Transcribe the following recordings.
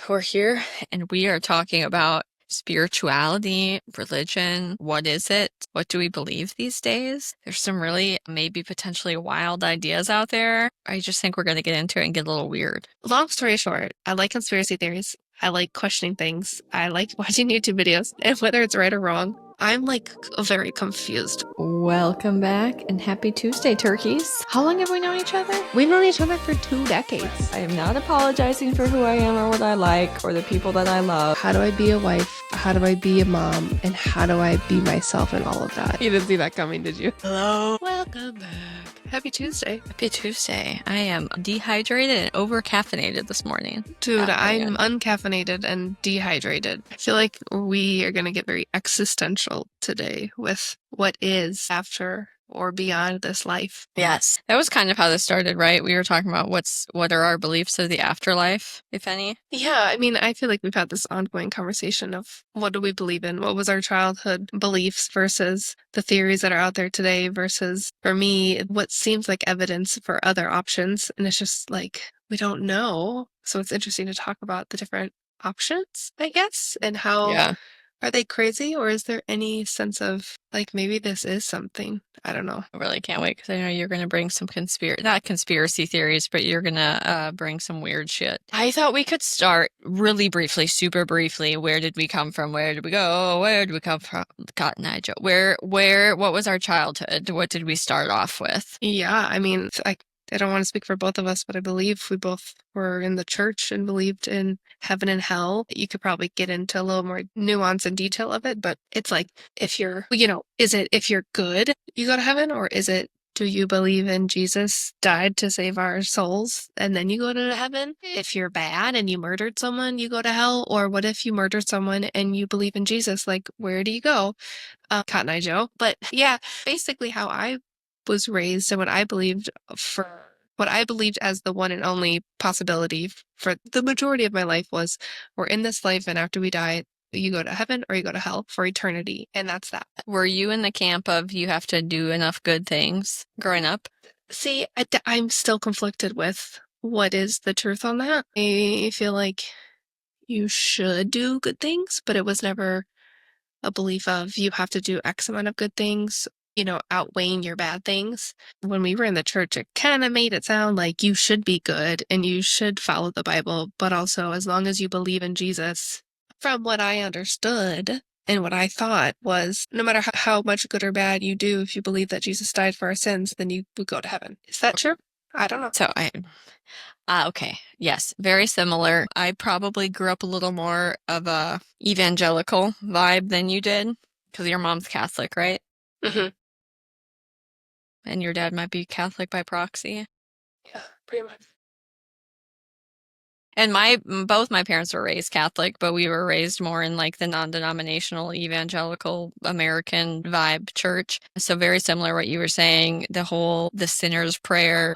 we're here and we are talking about spirituality, religion. What is it? What do we believe these days? There's some really maybe potentially wild ideas out there. I just think we're going to get into it and get a little weird. Long story short, I like conspiracy theories. I like questioning things. I like watching YouTube videos, and whether it's right or wrong, I'm like very confused. Welcome back and happy Tuesday, turkeys. How long have we known each other? We've known each other for 2 decades. I am not apologizing for who I am or what I like or the people that I love. How do I be a wife? How do I be a mom? And how do I be myself in all of that? You didn't see that coming, did you? Hello. Welcome back. Happy Tuesday. Happy Tuesday. I am dehydrated and over-caffeinated this morning. Dude, I'm uncaffeinated and dehydrated. I feel like we are going to get very existential today with what is after or beyond this life. Yes. That was kind of how this started, right? We were talking about what are our beliefs of the afterlife, if any? Yeah, I mean, I feel like we've had this ongoing conversation of what do we believe in? What was our childhood beliefs versus the theories that are out there today versus, for me, what seems like evidence for other options. And it's just like, we don't know. So it's interesting to talk about the different options, I guess, and how are they crazy, or is there any sense of like maybe this is something? I don't know. I really can't wait because I know you're going to bring some not conspiracy theories, but you're going to bring some weird shit. I thought we could start really briefly, super briefly. Where did we come from? Where did we go? Where did we come from? Cotton Eye Joe. What was our childhood? What did we start off with? Yeah, I mean, I don't want to speak for both of us, but I believe we both were in the church and believed in heaven and hell. You could probably get into a little more nuance and detail of it, but it's like, if you're, is it if you're good, you go to heaven, or is it, do you believe in Jesus died to save our souls and then you go to heaven? If you're bad and you murdered someone, you go to hell? Or what if you murdered someone and you believe in Jesus? Like, where do you go? Cotton Eye Joe. But yeah, basically how I was raised and what I believed as the one and only possibility for the majority of my life was, we're in this life and after we die, you go to heaven or you go to hell for eternity. And that's that. Were you in the camp of you have to do enough good things growing up? See, I'm still conflicted with what is the truth on that. I feel like you should do good things, but it was never a belief of you have to do X amount of good things, outweighing your bad things. When we were in the church, it kind of made it sound like you should be good and you should follow the Bible, but also as long as you believe in Jesus. From what I understood and what I thought was, no matter how much good or bad you do, if you believe that Jesus died for our sins, then you would go to heaven. Is that true? I don't know. So okay. Yes, very similar. I probably grew up a little more of a evangelical vibe than you did because your mom's Catholic, right? Mm-hmm. And your dad might be Catholic by proxy. Yeah, pretty much. And both my parents were raised Catholic, but we were raised more in like the non-denominational evangelical American vibe church. So very similar what you were saying, the sinner's prayer,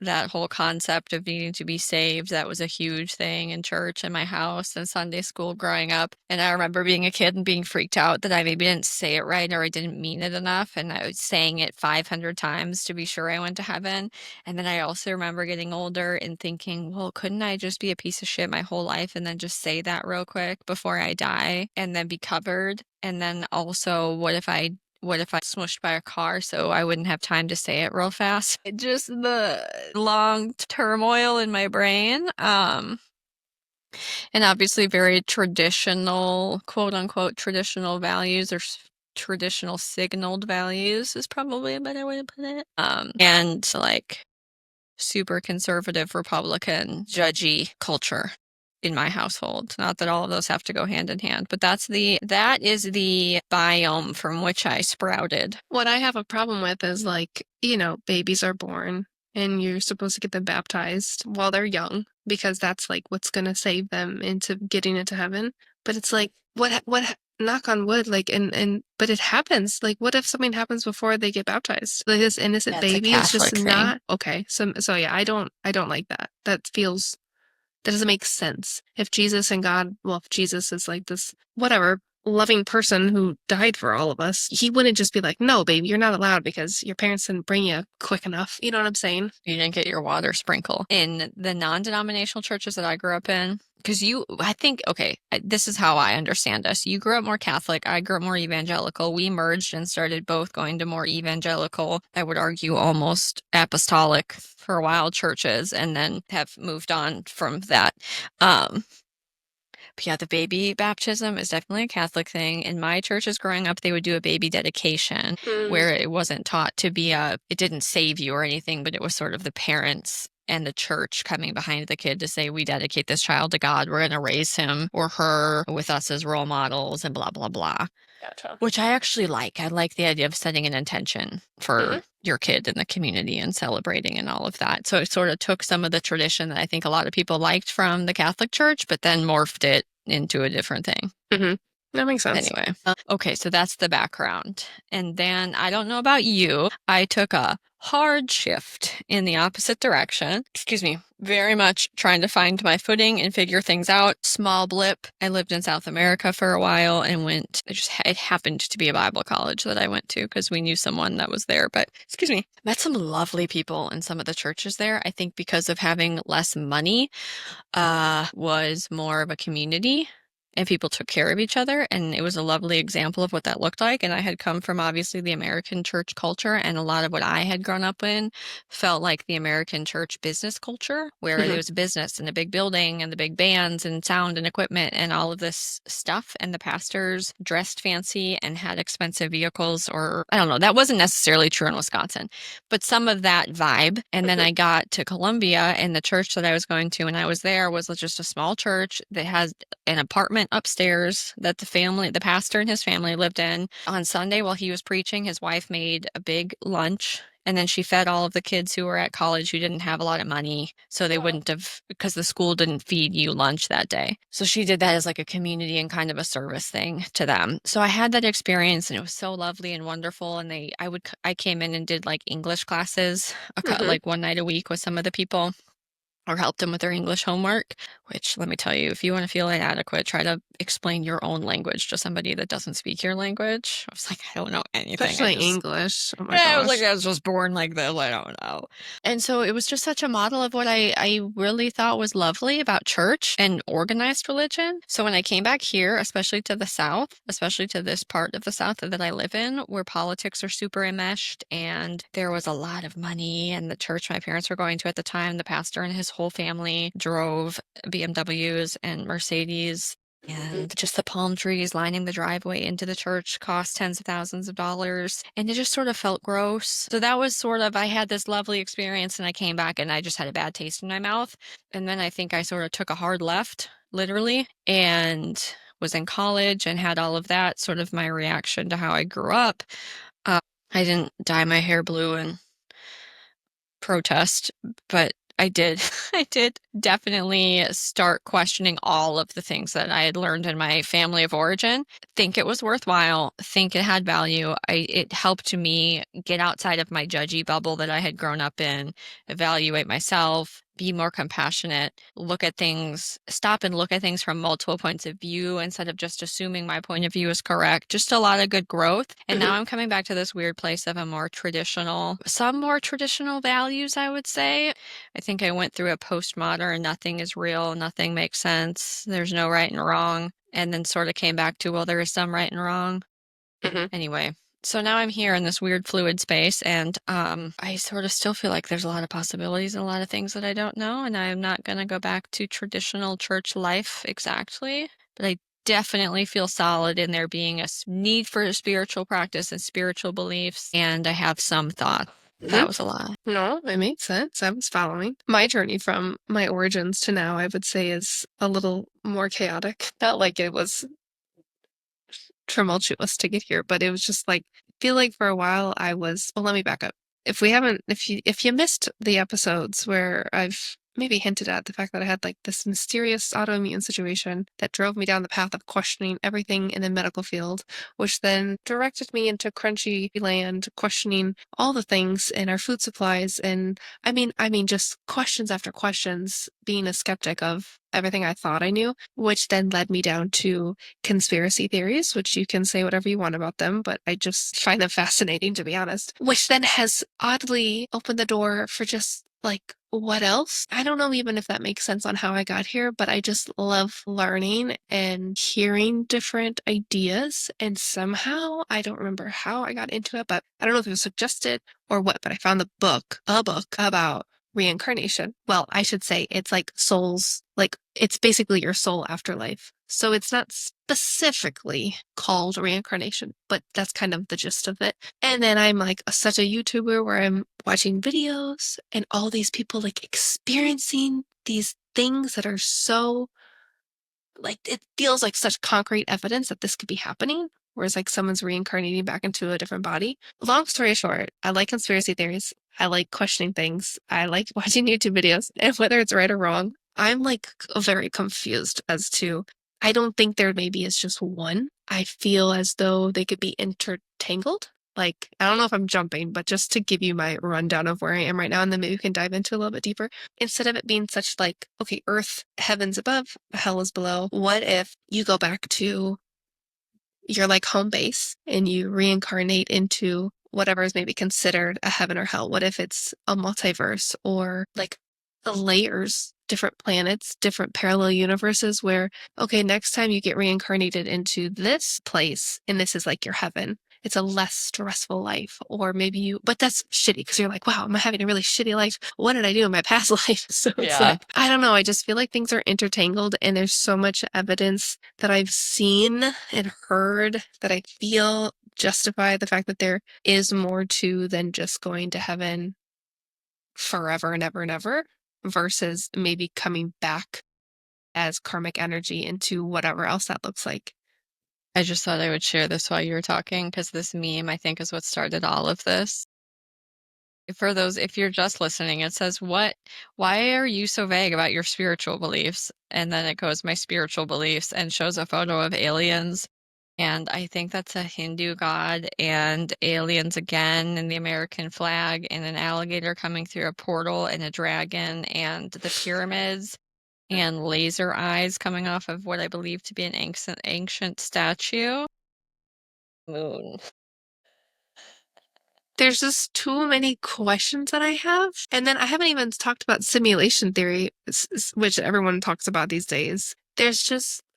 that whole concept of needing to be saved, that was a huge thing in church in my house and Sunday school growing up. And I remember being a kid and being freaked out that I maybe didn't say it right or I didn't mean it enough. And I was saying it 500 times to be sure I went to heaven. And then I also remember getting older and thinking, well, couldn't I just be a piece of shit my whole life and then just say that real quick before I die and then be covered? And then also, what if I smushed by a car so I wouldn't have time to say it real fast? Just the long turmoil in my brain. And obviously very traditional, quote unquote, traditional values or traditional signaled values is probably a better way to put it. And like super conservative Republican judgy culture in my household. Not that all of those have to go hand in hand, but that is the biome from which I sprouted. What I have a problem with is like, babies are born and you're supposed to get them baptized while they're young because that's like what's going to save them into getting into heaven. But it's like, what knock on wood, like, but it happens. Like, what if something happens before they get baptized? Like this innocent baby is just not okay. So yeah, I don't like that. That doesn't make sense. If Jesus is like this, whatever, loving person who died for all of us, he wouldn't just be like, no, baby, you're not allowed because your parents didn't bring you quick enough. You know what I'm saying? You didn't get your water sprinkle. In the non-denominational churches that I grew up in, Because I think, okay, this is how I understand us. You grew up more Catholic. I grew up more evangelical. We merged and started both going to more evangelical, I would argue almost apostolic for a while churches, and then have moved on from that. But yeah, the baby baptism is definitely a Catholic thing. In my churches growing up, they would do a baby dedication where it wasn't taught to be it didn't save you or anything, but it was sort of the parents and the church coming behind the kid to say, we dedicate this child to God. We're going to raise him or her with us as role models and blah, blah, blah. Gotcha. Which I actually like. I like the idea of setting an intention for your kid in the community and celebrating and all of that. So it sort of took some of the tradition that I think a lot of people liked from the Catholic Church, but then morphed it into a different thing. That makes sense. Anyway, okay, so that's the background. And then I don't know about you, I took a hard shift in the opposite direction. Excuse me, very much trying to find my footing and figure things out. Small blip. I lived in South America for a while and it happened to be a Bible college that I went to because we knew someone that was there. But excuse me, met some lovely people in some of the churches there. I think because of having less money, was more of a community. And people took care of each other, and it was a lovely example of what that looked like. And I had come from obviously the American church culture, and a lot of what I had grown up in felt like the American church business culture, where there was a business and a big building and the big bands and sound and equipment and all of this stuff. And the pastors dressed fancy and had expensive vehicles, or I don't know, that wasn't necessarily true in Wisconsin, but some of that vibe. And then I got to Columbia, and the church that I was going to when I was there was just a small church that has an apartment upstairs that the pastor and his family lived in. On Sunday while he was preaching, his wife made a big lunch, and then she fed all of the kids who were at college who didn't have a lot of money, so they wouldn't have, because the school didn't feed you lunch that day. So she did that as like a community and kind of a service thing to them. So I had that experience, and it was so lovely and wonderful. And I came in and did like English classes, like one night a week with some of the people, or helped them with their English homework, which, let me tell you, if you want to feel inadequate, try to explain your own language to somebody that doesn't speak your language. I was like, I don't know anything. Especially English. Oh my yeah, gosh. I was like, I was just born like this. I don't know. And so it was just such a model of what I really thought was lovely about church and organized religion. So when I came back here, especially to the South, especially to this part of the South that I live in, where politics are super enmeshed and there was a lot of money, and the church my parents were going to at the time, the pastor and his whole family drove BMWs and Mercedes. And just the palm trees lining the driveway into the church cost tens of thousands of dollars. And it just sort of felt gross. So that was I had this lovely experience, and I came back and I just had a bad taste in my mouth. And then I think I sort of took a hard left, literally, and was in college and had all of that sort of my reaction to how I grew up. I didn't dye my hair blue and protest, but I did. I did definitely start questioning all of the things that I had learned in my family of origin. Think it was worthwhile, think it had value. It helped me get outside of my judgy bubble that I had grown up in, evaluate myself, be more compassionate, stop and look at things from multiple points of view instead of just assuming my point of view is correct. Just a lot of good growth. And now I'm coming back to this weird place of some more traditional values, I would say. I think I went through a postmodern, nothing is real, nothing makes sense, there's no right and wrong, and then sort of came back to, well, there is some right and wrong. Anyway, so now I'm here in this weird fluid space, and I sort of still feel like there's a lot of possibilities and a lot of things that I don't know, and I'm not going to go back to traditional church life exactly, but I definitely feel solid in there being a need for a spiritual practice and spiritual beliefs, and I have some thoughts. That was a lot. No, it makes sense. I was following. My journey from my origins to now, I would say, is a little more chaotic. Not like it was tumultuous to get here, but it was just like, I feel like for a while well, let me back up. If you missed the episodes where I've maybe hinted at the fact that I had like this mysterious autoimmune situation that drove me down the path of questioning everything in the medical field, which then directed me into crunchy land, questioning all the things in our food supplies. And I mean, just questions after questions, being a skeptic of everything I thought I knew, which then led me down to conspiracy theories, which you can say whatever you want about them, but I just find them fascinating, to be honest, which then has oddly opened the door for just like, what else? I don't know even if that makes sense on how I got here, but I just love learning and hearing different ideas. And somehow, I don't remember how I got into it, but I don't know if it was suggested or what, but I found a book about reincarnation. Well, I should say it's like souls, like it's basically your soul afterlife. So it's not specifically called reincarnation, but that's kind of the gist of it. And then I'm like such a YouTuber where I'm watching videos and all these people like experiencing these things that are so like it feels like such concrete evidence that this could be happening. Whereas like someone's reincarnating back into a different body. Long story short, I like conspiracy theories. I like questioning things. I like watching YouTube videos. And whether it's right or wrong, I'm like very confused as to I don't think there maybe is just one. I feel as though they could be intertangled. Like, I don't know if I'm jumping, but just to give you my rundown of where I am right now, and then maybe we can dive into a little bit deeper. Instead of it being such like, okay, earth, heaven's above, hell is below, what if you go back to your like home base and you reincarnate into whatever is maybe considered a heaven or hell? What if it's a multiverse or like the layers, different planets, different parallel universes where, okay, next time you get reincarnated into this place and this is like your heaven. It's a less stressful life, or maybe but that's shitty because you're like, wow, I'm having a really shitty life. What did I do in my past life? So it's Yeah. like, I don't know. I just feel like things are intertangled and there's so much evidence that I've seen and heard that I feel justify the fact that there is more to than just going to heaven forever and ever and ever versus maybe coming back as karmic energy into whatever else that looks like. I just thought I would share this while you were talking because this meme, I think, is what started all of this. For those, if you're just listening, it says, why are you so vague about your spiritual beliefs? And then it goes, my spiritual beliefs, and shows a photo of aliens. And I think that's a Hindu god and aliens again, and the American flag, and an alligator coming through a portal, and a dragon, and the pyramids, and laser eyes coming off of what I believe to be an ancient statue. Moon. There's just too many questions that I have. And then I haven't even talked about simulation theory, which everyone talks about these days.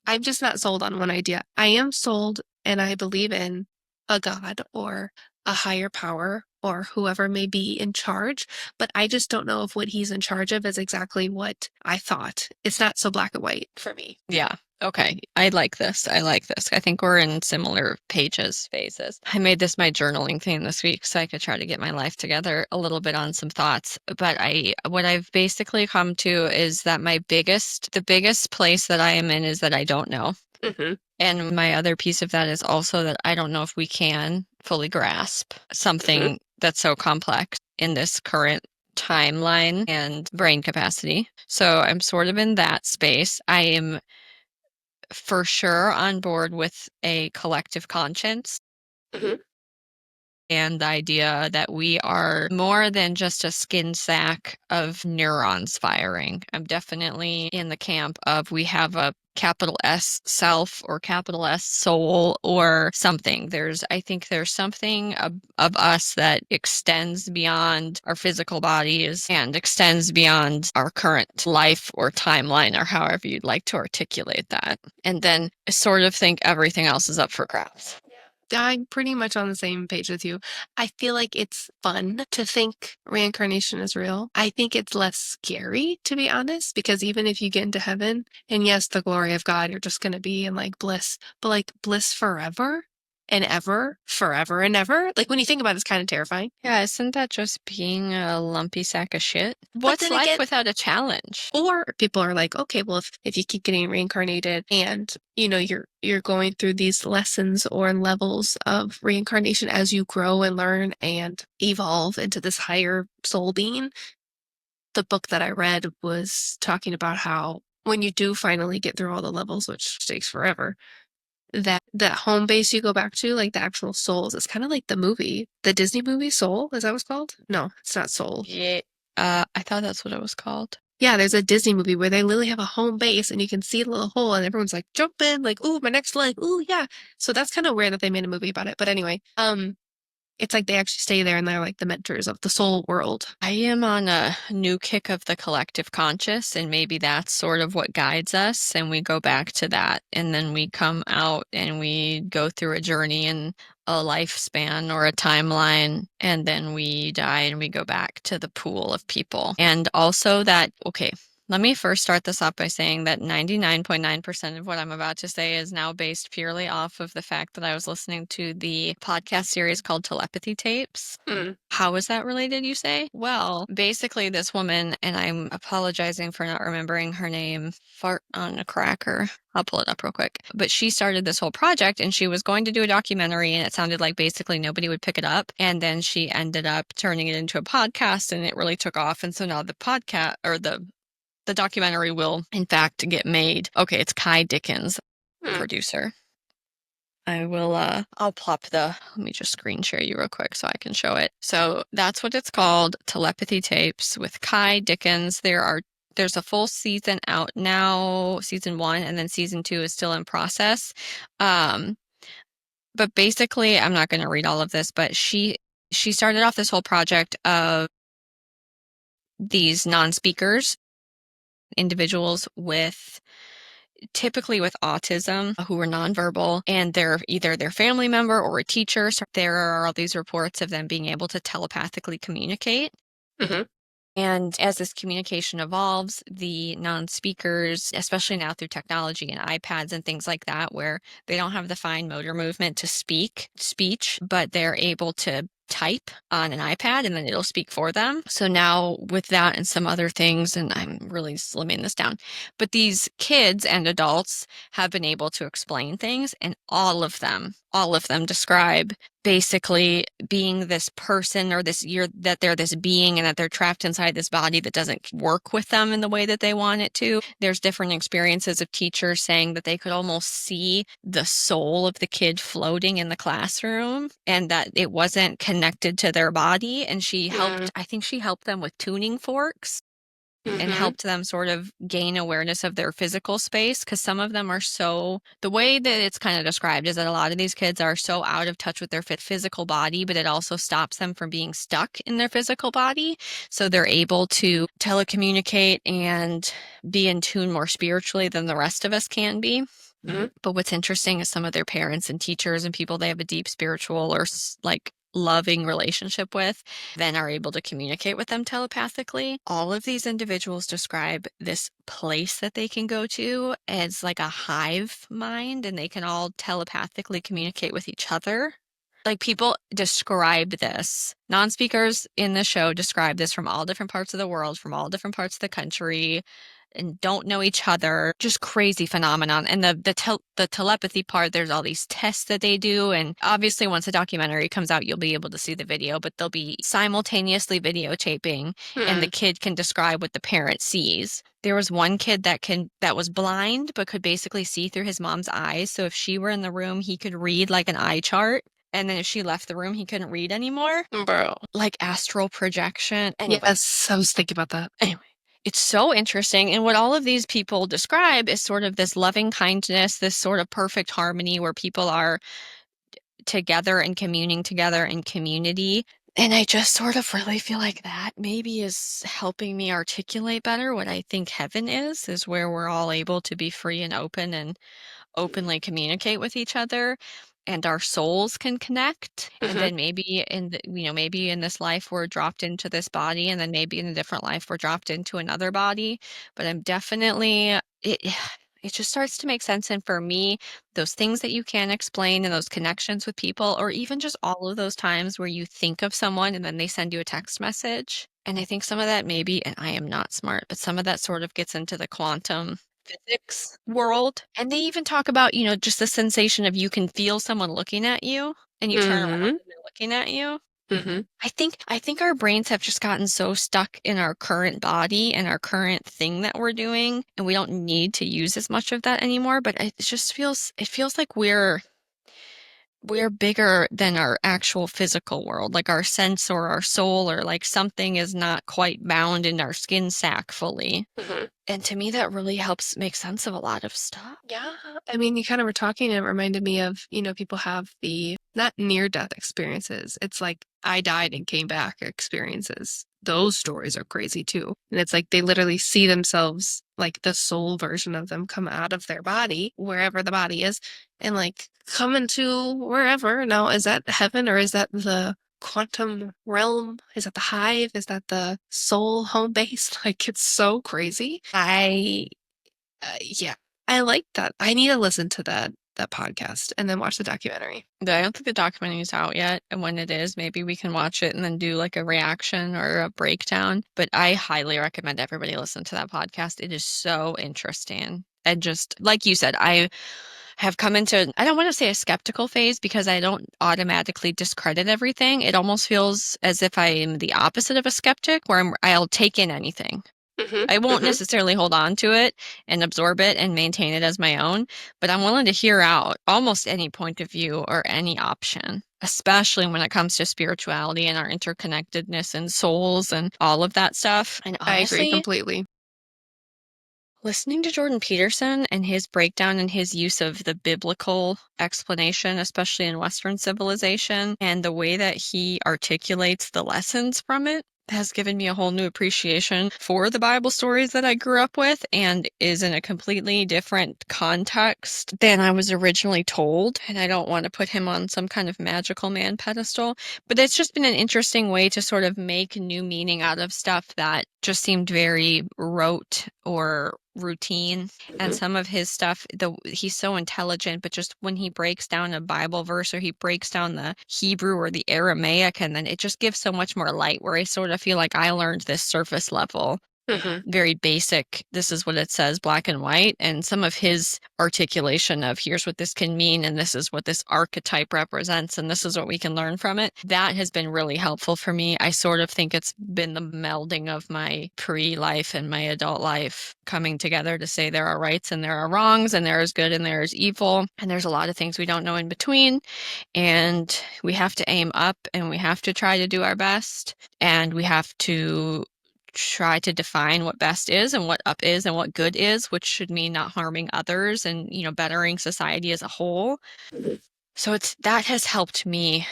I'm just not sold on one idea. I am sold and I believe in a god or a higher power or whoever may be in charge, but I just don't know if what he's in charge of is exactly what I thought. It's not so black and white for me. Yeah. Okay. I like this. I like this. I think we're in similar phases. I made this my journaling thing this week so I could try to get my life together a little bit on some thoughts. But what I've basically come to is that the biggest place that I am in is that I don't know. Mm-hmm. And my other piece of that is also that I don't know if we can fully grasp something that's so complex in this current timeline and brain capacity. So I'm sort of in that space. I am for sure on board with a collective conscience and the idea that we are more than just a skin sack of neurons firing. I'm definitely in the camp of we have a capital S self or capital S soul or something. I think there's something of us that extends beyond our physical bodies and extends beyond our current life or timeline or however you'd like to articulate that. And then I sort of think everything else is up for grabs. I'm pretty much on the same page with you. I feel like it's fun to think reincarnation is real. I think it's less scary, to be honest, because even if you get into heaven, and yes, the glory of God, you're just going to be in like bliss, but like bliss forever and ever, forever and ever. Like when you think about it, it's kind of terrifying. Yeah, isn't that just being a lumpy sack of shit? But What's then life again, without a challenge? or people are like, okay, well, if you keep getting reincarnated and you're going through these lessons or levels of reincarnation as you grow and learn and evolve into this higher soul being. The book that I read was talking about how when you do finally get through all the levels, which takes forever, that home base you go back to, like the actual souls, it's kind of like the Disney movie Soul. Is that what it's called? No, it's not Soul. Yeah, I thought that's what it was called. Yeah, there's a Disney movie where they literally have a home base and you can see the little hole and everyone's like jumping, like, ooh, my next leg, ooh, yeah. So that's kind of weird that they made a movie about it. But anyway, it's like they actually stay there and they're like the mentors of the soul world. I am on a new kick of the collective conscious, and maybe that's sort of what guides us. And we go back to that, and then we come out and we go through a journey and a lifespan or a timeline, and then we die and we go back to the pool of people. And also that, okay, let me first start this off by saying that 99.9% of what I'm about to say is now based purely off of the fact that I was listening to the podcast series called Telepathy Tapes. Mm. How is that related, you say? Well, basically, this woman, and I'm apologizing for not remembering her name, fart on a cracker. I'll pull it up real quick. But she started this whole project and she was going to do a documentary, and it sounded like basically nobody would pick it up. And then she ended up turning it into a podcast and it really took off. And so now the podcast or the documentary will, in fact, get made. Okay, it's Ky Dickens, producer. I will, I'll let me just screen share you real quick so I can show it. So that's what it's called, Telepathy Tapes with Ky Dickens. There's a full season out now, season 1, and then season 2 is still in process. But basically, I'm not going to read all of this, but she started off this whole project of these non-speakers, individuals typically with autism who are nonverbal, and they're either their family member or a teacher. So there are all these reports of them being able to telepathically communicate. Mm-hmm. And as this communication evolves, the non-speakers, especially now through technology and iPads and things like that, where they don't have the fine motor movement to speech, but they're able to type on an iPad and then it'll speak for them. So now with that and some other things, and I'm really slimming this down, but these kids and adults have been able to explain things, and all of them describe basically being this person or that they're this being and that they're trapped inside this body that doesn't work with them in the way that they want it to. There's different experiences of teachers saying that they could almost see the soul of the kid floating in the classroom and that it wasn't connected to their body. And I think she helped them with tuning forks. And helped them sort of gain awareness of their physical space, because some of them are the way that it's kind of described is that a lot of these kids are so out of touch with their physical body, but it also stops them from being stuck in their physical body. So they're able to telecommunicate and be in tune more spiritually than the rest of us can be. Mm-hmm. But what's interesting is some of their parents and teachers and people they have a deep spiritual or like loving relationship with then are able to communicate with them telepathically. All of these individuals describe this place that they can go to as like a hive mind, and they can all telepathically communicate with each other. Like people describe this. Non-speakers in the show describe this from all different parts of the world, from all different parts of the country, and don't know each other. Just crazy phenomenon. And the telepathy part, there's all these tests that they do. And obviously once the documentary comes out, you'll be able to see the video, but they'll be simultaneously videotaping and the kid can describe what the parent sees. There was one kid that was blind, but could basically see through his mom's eyes. So if she were in the room, he could read like an eye chart. And then if she left the room, he couldn't read anymore. Bro. Like astral projection. Anyway. Yes, I was thinking about that. Anyway. It's so interesting. And what all of these people describe is sort of this loving kindness, this sort of perfect harmony where people are together and communing together in community. And I just sort of really feel like that maybe is helping me articulate better what I think heaven is where we're all able to be free and open and openly communicate with each other. And our souls can connect. And then maybe maybe in this life we're dropped into this body, and then maybe in a different life we're dropped into another body. But I'm definitely it just starts to make sense. And for me, those things that you can't explain and those connections with people, or even just all of those times where you think of someone and then they send you a text message. And I think some of that maybe, and I am not smart, but some of that sort of gets into the quantum physics world. And they even talk about, just the sensation of you can feel someone looking at you and you turn around and they're looking at you. I think our brains have just gotten so stuck in our current body and our current thing that we're doing, and we don't need to use as much of that anymore. But it feels like we're we're bigger than our actual physical world, like our sense or our soul, or like something is not quite bound in our skin sac fully. Mhm. And to me, that really helps make sense of a lot of stuff. Yeah. I mean, you kind of were talking, and it reminded me of, people have the not near death experiences. It's like I died and came back experiences. Those stories are crazy too. And it's like they literally see themselves, like the soul version of them, come out of their body, wherever the body is, and like come into wherever. Now, is that heaven, or is that the quantum realm? Is that the hive? Is that the soul home base? Like, it's so crazy. Yeah, I like that. I need to listen to that podcast and then watch the documentary. I don't think the documentary is out yet. And when it is, maybe we can watch it and then do like a reaction or a breakdown. But I highly recommend everybody listen to that podcast. It is so interesting. And just like you said, I have come into, I don't want to say a skeptical phase because I don't automatically discredit everything. It almost feels as if I am the opposite of a skeptic, where I'll take in anything. Hmm. I won't Hmm. necessarily hold on to it and absorb it and maintain it as my own, but I'm willing to hear out almost any point of view or any option, especially when it comes to spirituality and our interconnectedness and souls and all of that stuff. And I agree honestly, completely. listening to Jordan Peterson and his breakdown and his use of the biblical explanation, especially in Western civilization, and the way that he articulates the lessons from it, has given me a whole new appreciation for the Bible stories that I grew up with, and is in a completely different context than I was originally told. And I don't want to put him on some kind of magical man pedestal, but it's just been an interesting way to sort of make new meaning out of stuff that just seemed very rote or routine. And Hmm. some of his stuff, he's so intelligent, but just when he breaks down a Bible verse or he breaks down the Hebrew or the Aramaic, and then it just gives so much more light, where I sort of feel like I learned this surface level, Hmm. very basic, this is what it says, black and white. And some of his articulation of here's what this can mean, and this is what this archetype represents, and this is what we can learn from it, that has been really helpful for me. I sort of think it's been the melding of my pre-life and my adult life coming together to say there are rights and there are wrongs, and there is good and there is evil, and there's a lot of things we don't know in between, and we have to aim up and we have to try to do our best, and we have to try to define what best is and what up is and what good is, which should mean not harming others and, bettering society as a whole. So that has helped me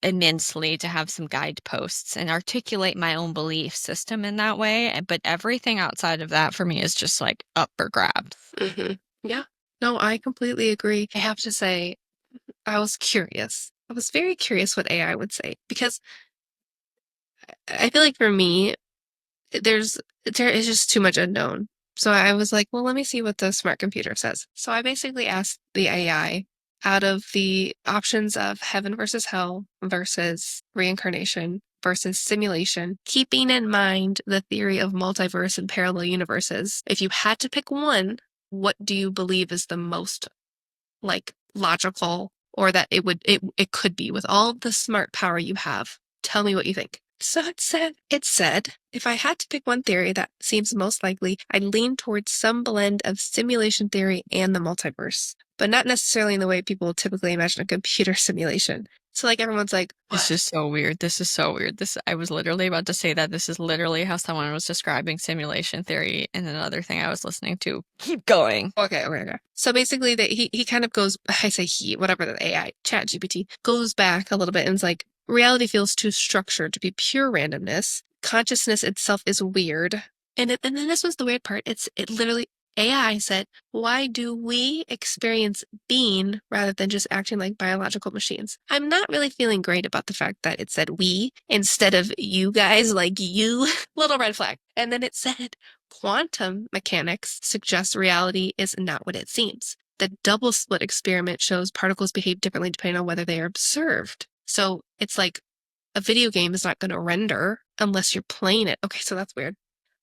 immensely to have some guideposts and articulate my own belief system in that way. But everything outside of that for me is just like up for grabs. Hmm. Yeah. No, I completely agree. I have to say, I was curious. I was very curious what AI would say, because I feel like for me, there is just too much unknown. So I was like, well, let me see what the smart computer says. So I basically asked the AI, out of the options of heaven versus hell versus reincarnation versus simulation, keeping in mind the theory of multiverse and parallel universes, if you had to pick one, what do you believe is the most like logical, or that it could be with all the smart power you have? Tell me what you think. So it said, if I had to pick one theory that seems most likely, I'd lean towards some blend of simulation theory and the multiverse, but not necessarily in the way people typically imagine a computer simulation. So like everyone's like, This what? is so weird. This is so weird. I was literally about to say that this is literally how someone was describing simulation theory in another thing I was listening to. Keep going. Okay. So basically, he kind of goes, I say he, whatever the AI, Chat GPT, goes back a little bit and is like, reality feels too structured to be pure randomness. Consciousness itself is weird. And then this was the weird part. It literally, AI said, why do we experience being rather than just acting like biological machines? I'm not really feeling great about the fact that it said we instead of you guys, like you. Little red flag. And then it said, quantum mechanics suggests reality is not what it seems. The double slit experiment shows particles behave differently depending on whether they are observed. So it's like a video game is not going to render unless you're playing it. Okay, so that's weird.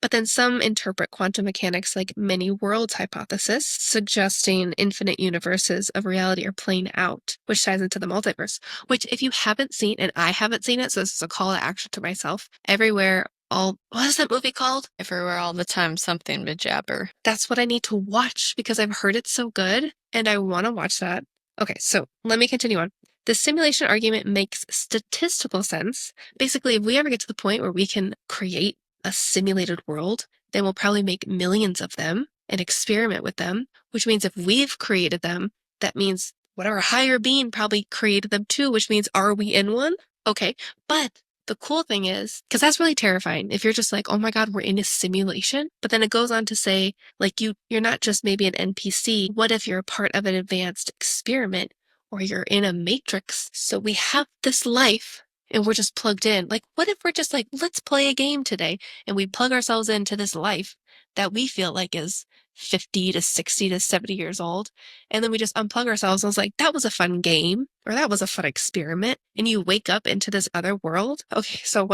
But then some interpret quantum mechanics like many worlds hypothesis, suggesting infinite universes of reality are playing out, which ties into the multiverse. Which, if you haven't seen, and I haven't seen it, so this is a call to action to myself, everywhere, all, what is that movie called? Everywhere all the time, something to jabber. That's what I need to watch because I've heard it's so good and I want to watch that. Okay, so let me continue on. The simulation argument makes statistical sense. Basically, if we ever get to the point where we can create a simulated world, then we'll probably make millions of them and experiment with them, which means if we've created them, that means whatever higher being probably created them too, which means are we in one? Okay, but the cool thing is, because that's really terrifying. If you're just like, oh my God, we're in a simulation. But then it goes on to say, like, you're not just maybe an NPC. What if you're a part of an advanced experiment or you're in a matrix? So we have this life and we're just plugged in. Like, what if we're just like, let's play a game today, and we plug ourselves into this life that we feel like is 50 to 60 to 70 years old. And then we just unplug ourselves. And I was like, that was a fun game, or that was a fun experiment. And you wake up into this other world. Okay, so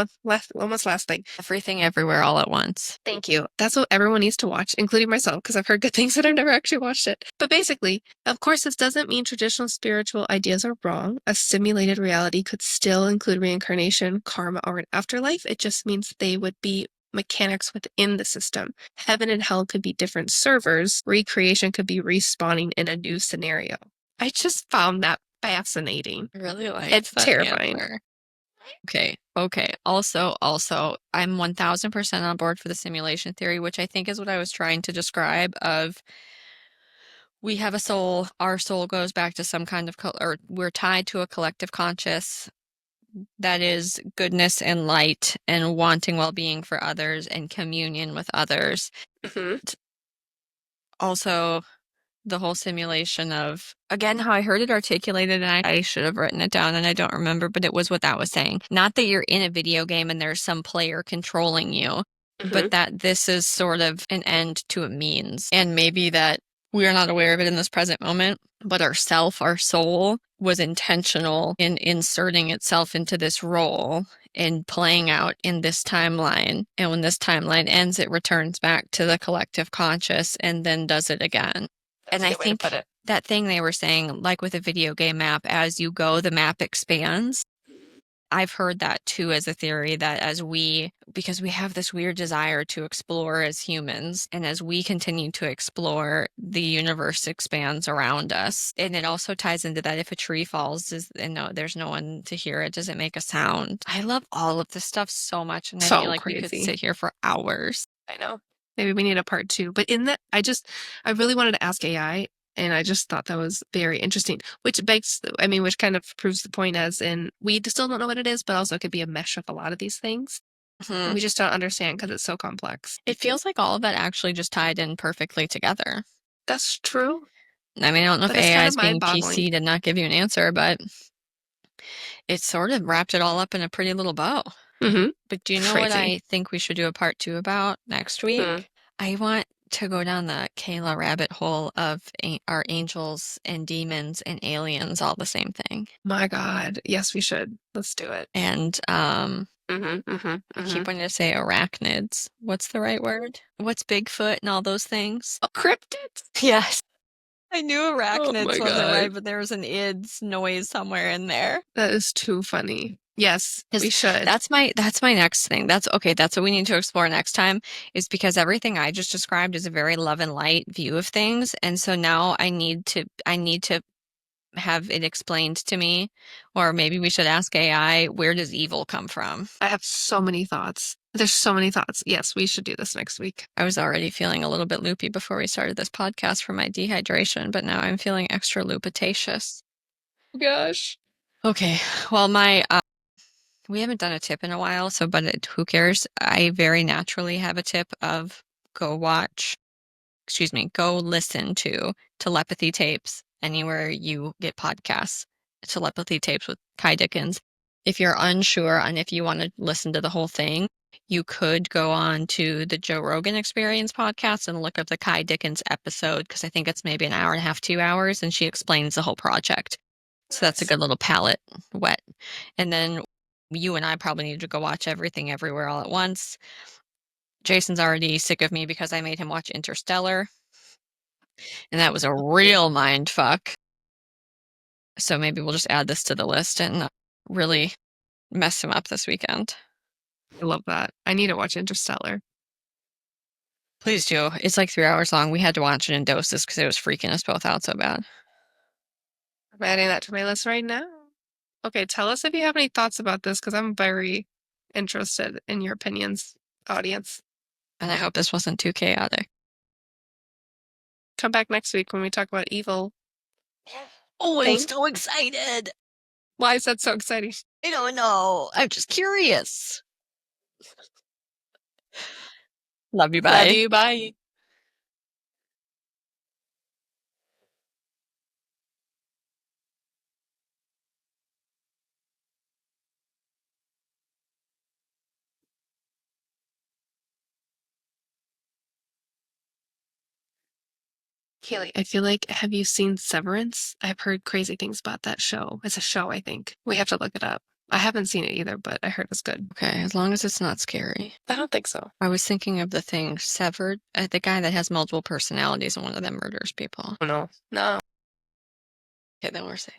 almost last thing. Everything everywhere all at once. Thank you. That's what everyone needs to watch, including myself, because I've heard good things and I've never actually watched it. But basically, of course, this doesn't mean traditional spiritual ideas are wrong. A simulated reality could still include reincarnation, karma, or an afterlife. It just means they would be mechanics within the system. Heaven and hell could be different servers. Recreation could be respawning in a new scenario. I just found that fascinating. I really like It's that terrifying. answer. Okay. Also, I'm 1000% on board for the simulation theory, which I think is what I was trying to describe of we have a soul, our soul goes back to some kind of, or we're tied to a collective conscious that is goodness and light and wanting well-being for others and communion with others. Also, the whole simulation of, again, how I heard it articulated, and I should have written it down and I don't remember, but it was what that was saying. Not that you're in a video game and there's some player controlling you, but that this is sort of an end to a means. And maybe that we are not aware of it in this present moment, but our soul was intentional in inserting itself into this role and playing out in this timeline. And when this timeline ends, it returns back to the collective conscious and then does it again. And I think that thing they were saying, like with a video game map, as you go, the map expands. I've heard that too as a theory that because we have this weird desire to explore as humans, and as we continue to explore, the universe expands around us. And it also ties into that if a tree falls and there's no one to hear it, does it make a sound? I love all of this stuff so much, and I feel like we could sit here for hours. I know. Maybe we need a part 2. But in that, I really wanted to ask AI, and I just thought that was very interesting, which kind of proves the point as in we still don't know what it is, but also it could be a mesh of a lot of these things. And we just don't understand because it's so complex. It feels like all of that actually just tied in perfectly together. That's true. I mean, I don't know if AI is being PC to not give you an answer, but it sort of wrapped it all up in a pretty little bow. But do you know what I think we should do a part 2 about next week? I want to go down the Kayla rabbit hole of our angels and demons and aliens all the same thing. My God. Yes, we should. Let's do it. And I keep wanting to say arachnids. What's the right word? What's Bigfoot and all those things? Oh, cryptids? Yes. I knew arachnids wasn't right, but there was an ids noise somewhere in there. That is too funny. Yes, we should. That's my next thing. That's what we need to explore next time, is because everything I just described is a very love and light view of things. And so now I need to have it explained to me, or maybe we should ask AI, where does evil come from? I have so many thoughts. There's so many thoughts. Yes, we should do this next week. I was already feeling a little bit loopy before we started this podcast from my dehydration, but now I'm feeling extra lupitatious. Gosh. Okay. Well, we haven't done a tip in a while, but who cares? I very naturally have a tip of go listen to Telepathy Tapes anywhere you get podcasts. Telepathy Tapes with Ky Dickens. If you're unsure on if you want to listen to the whole thing, you could go on to the Joe Rogan Experience podcast and look up the Ky Dickens episode, because I think it's maybe an hour and a half, 2 hours, and she explains the whole project. So that's a good little palate wet. And then you and I probably need to go watch Everything Everywhere All at Once. Jason's already sick of me because I made him watch Interstellar. And that was a real mind fuck. So maybe we'll just add this to the list and really mess him up this weekend. I love that. I need to watch Interstellar. Please do. It's like 3 hours long. We had to watch it in doses because it was freaking us both out so bad. I'm adding that to my list right now. Okay, tell us if you have any thoughts about this, because I'm very interested in your opinions, audience. And I hope this wasn't too chaotic. Come back next week when we talk about evil. Oh, I'm Paint? so excited. Why is that so exciting? I don't know. I'm just curious. Love you. Bye. Love you. Bye. Kaylee, I feel like, have you seen Severance? I've heard crazy things about that show. It's a show, I think. We have to look it up. I haven't seen it either, but I heard it's good. Okay, as long as it's not scary. I don't think so. I was thinking of the thing Severed, the guy that has multiple personalities and one of them murders people. Oh, no. No. Okay, then we're safe.